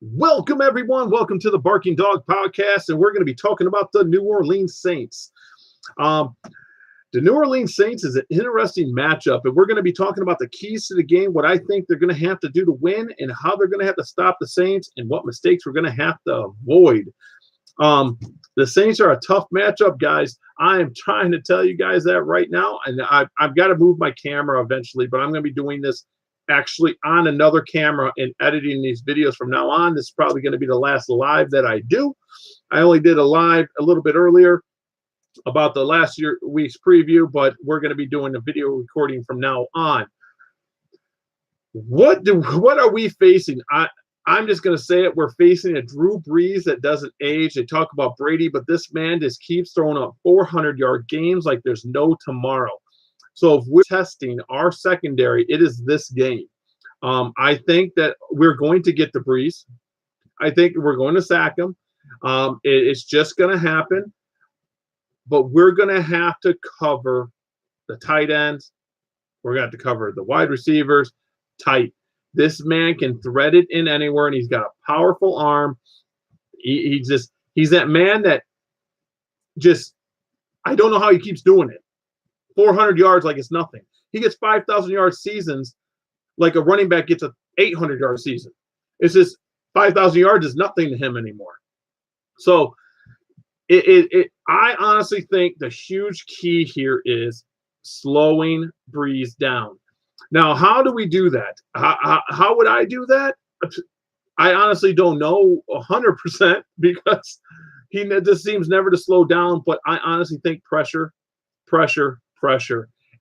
Welcome, everyone. Welcome to the Barking Dog Podcast, and we're going to be talking about the New Orleans Saints. Um, the New Orleans Saints is an interesting matchup, and we're going to be talking about the keys to the game, what I think they're going to have to do to win, and how they're going to have to stop the Saints, and what mistakes we're going to have to avoid. The Saints are a tough matchup, guys. I am trying to tell you guys that right now, and I've got to move my camera eventually, but I'm going to be doing this actually on another camera and editing these videos from now on. This is probably going to be the last live that I do. I only did a live a little bit earlier about the last week's preview, but we're going to be doing a video recording from now on. What are we facing? I'm just going to say it. We're facing a Drew Brees that doesn't age. They talk about Brady, but this man just keeps throwing up 400-yard games like there's no tomorrow. So if we're testing our secondary, it is this game. I think that we're going to get the Brees. I think we're going to sack him. It's just going to happen. But we're going to have to cover the tight ends. We're going to have to cover the wide receivers tight. This man can thread it in anywhere, and he's got a powerful arm. He's that man that just, I don't know how he keeps doing it. 400 yards like it's nothing. He gets 5,000 yard seasons like a running back gets a 800-yard season. It's just 5,000 yards is nothing to him anymore. So I honestly think the huge key here is slowing Brees down. Now, how do we do that? How would I do that? I honestly don't know 100% because he just seems never to slow down. But I honestly think pressure,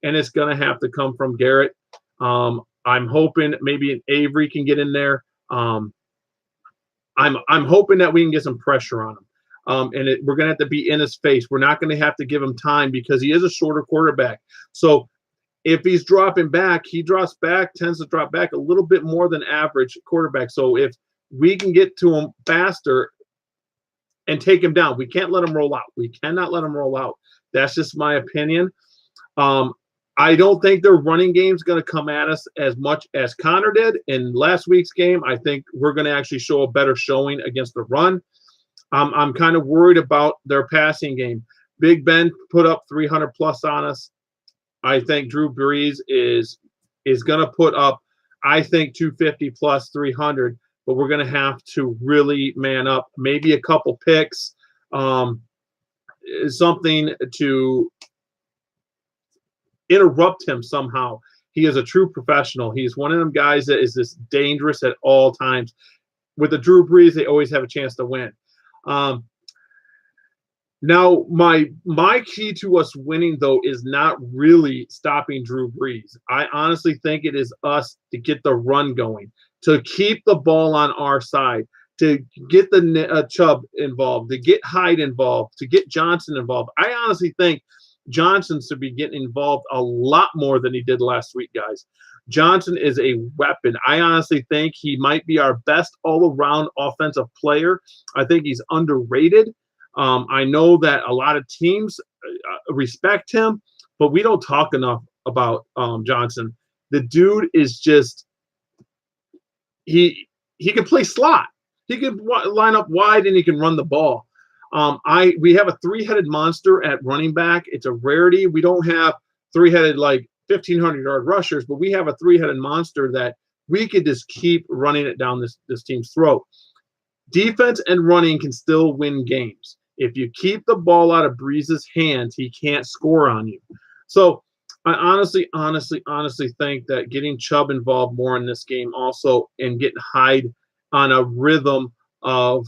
and it's going to have to come from Garrett. I'm hoping maybe an Avery can get in there. I'm hoping that we can get some pressure on him. We're going to have to be in his face. We're not going to have to give him time because he is a shorter quarterback. So if he's dropping back, tends to drop back a little bit more than average quarterback. So if we can get to him faster and take him down, we can't let him roll out. We cannot let him roll out. That's just my opinion. I don't think their running game is going to come at us as much as Connor did in last week's game. I think we're going to actually show a better showing against the run. I'm kind of worried about their passing game. Big Ben put up 300 plus on us. I think Drew Brees is going to put up, I think, 250 plus 300, but we're going to have to really man up. Maybe a couple picks, something to interrupt him somehow. He is a true professional. He's one of them guys that is just dangerous at all times. With the Drew Brees, they always have a chance to win. Now, my key to us winning, though, is not really stopping Drew Brees. I honestly think it is us to get the run going, to keep the ball on our side, to get the Chubb involved, to get Hyde involved, to get Johnson involved. I honestly think Johnson should be getting involved a lot more than he did last week, guys. Johnson is a weapon. I honestly think he might be our best all-around offensive player. I think he's underrated. I know that a lot of teams respect him, but we don't talk enough about Johnson. The dude is just he can play slot. He can line up wide and he can run the ball. We have a three-headed monster at running back. It's a rarity. We don't have three-headed like 1,500-yard rushers, but we have a three-headed monster that we could just keep running it down this team's throat. Defense and running can still win games. If you keep the ball out of Brees' hands, he can't score on you. So I honestly think that getting Chubb involved more in this game also and getting Hyde on a rhythm of,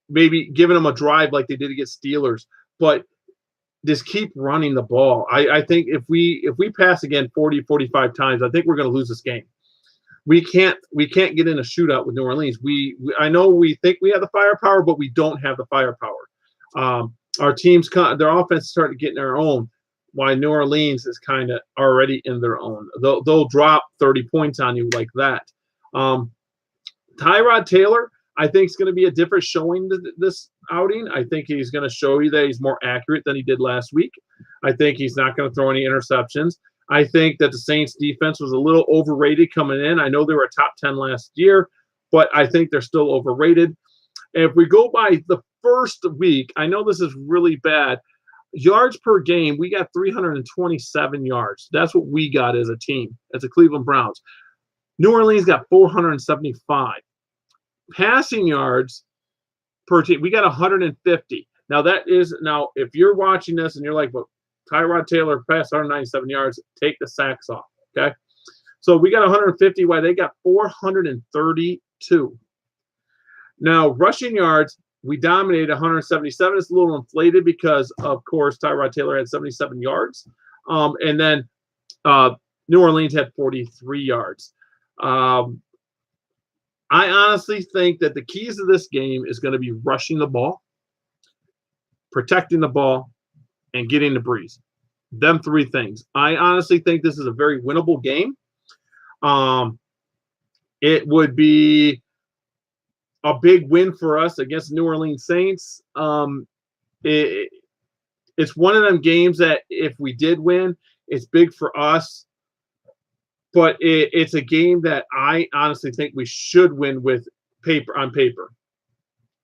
maybe giving them a drive like they did against Steelers, but just keep running the ball. I think if we pass again 40, 45 times, I think we're going to lose this game. We can't get in a shootout with New Orleans. I know we think we have the firepower, but we don't have the firepower. Our teams, their offense started getting their own, while New Orleans is kind of already in their own. They'll drop 30 points on you like that. Tyrod Taylor, I think, is going to be a different showing this outing. I think he's going to show you that he's more accurate than he did last week. I think he's not going to throw any interceptions. I think that the Saints defense was a little overrated coming in. I know they were a top 10 last year, but I think they're still overrated. And if we go by the first week, I know this is really bad. Yards per game, we got 327 yards. That's what we got as a team, as the Cleveland Browns. New Orleans got 475. Passing yards per team, we got 150. Now, if you're watching this and you're like, well, Tyrod Taylor passed 197 yards, take the sacks off, okay? So we got 150 while they got 432. Now, rushing yards, we dominated 177. It's a little inflated because, of course, Tyrod Taylor had 77 yards. And then New Orleans had 43 yards. I honestly think that the keys to this game is going to be rushing the ball, protecting the ball, and getting the breeze. Them three things. I honestly think this is a very winnable game. It would be a big win for us against the New Orleans Saints. It's one of them games that if we did win, it's big for us. But it's a game that I honestly think we should win with on paper.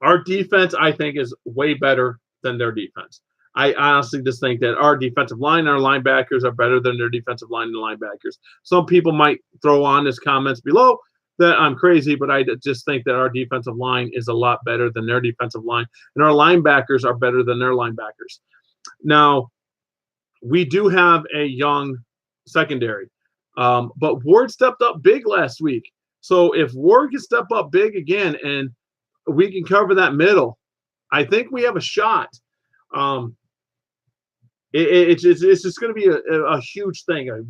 Our defense, I think, is way better than their defense. I honestly just think that our defensive line and our linebackers are better than their defensive line and linebackers. Some people might throw on his comments below that I'm crazy, but I just think that our defensive line is a lot better than their defensive line, and our linebackers are better than their linebackers. Now, we do have a young secondary, but Ward stepped up big last week. So if Ward can step up big again and we can cover that middle, I think we have a shot. It's just going to be a huge thing, a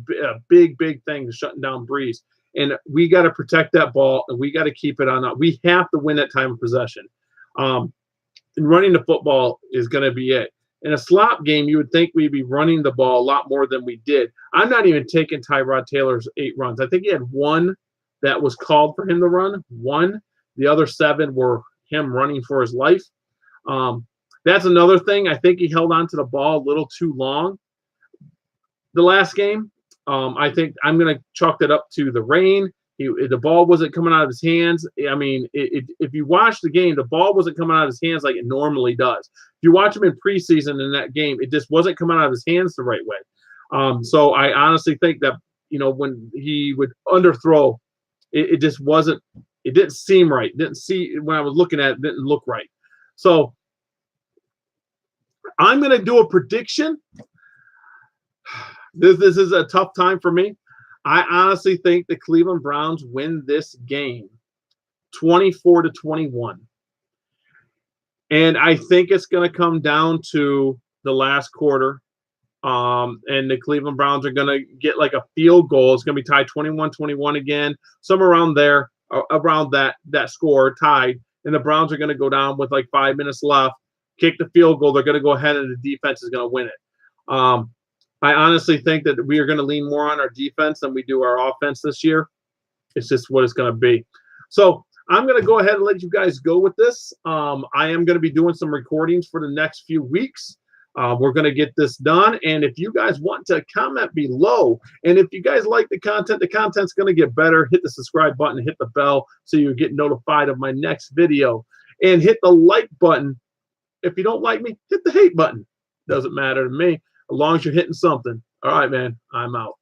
big thing to shutting down Breeze. And we got to protect that ball, and we got to keep it on. We have to win that time of possession. And running the football is going to be it. In a slop game, you would think we'd be running the ball a lot more than we did. I'm not even taking Tyrod Taylor's 8 runs. I think he had 1 that was called for him to run. 1. The other 7 were him running for his life. That's another thing. I think he held on to the ball a little too long the last game. I think I'm going to chalk that up to the rain. The ball wasn't coming out of his hands. I mean, if you watch the game, the ball wasn't coming out of his hands like it normally does. If you watch him in preseason in that game, it just wasn't coming out of his hands the right way. So I honestly think that, when he would underthrow, it just wasn't – it didn't seem right. When I was looking at it, it didn't look right. So I'm going to do a prediction. This is a tough time for me. I honestly think the Cleveland Browns win this game 24-21. And I think it's going to come down to the last quarter. And the Cleveland Browns are going to get like a field goal. It's going to be tied 21-21 again, somewhere around there, around that score, tied. And the Browns are going to go down with like 5 minutes left, kick the field goal. They're going to go ahead, and the defense is going to win it. I honestly think that we are going to lean more on our defense than we do our offense this year. It's just what it's going to be. So I'm going to go ahead and let you guys go with this. I am going to be doing some recordings for the next few weeks. We're going to get this done. And if you guys want to comment below, and if you guys like the content's going to get better. Hit the subscribe button, hit the bell so you get notified of my next video. And hit the like button. If you don't like me, hit the hate button. Doesn't matter to me. As long as you're hitting something. All right, man. I'm out.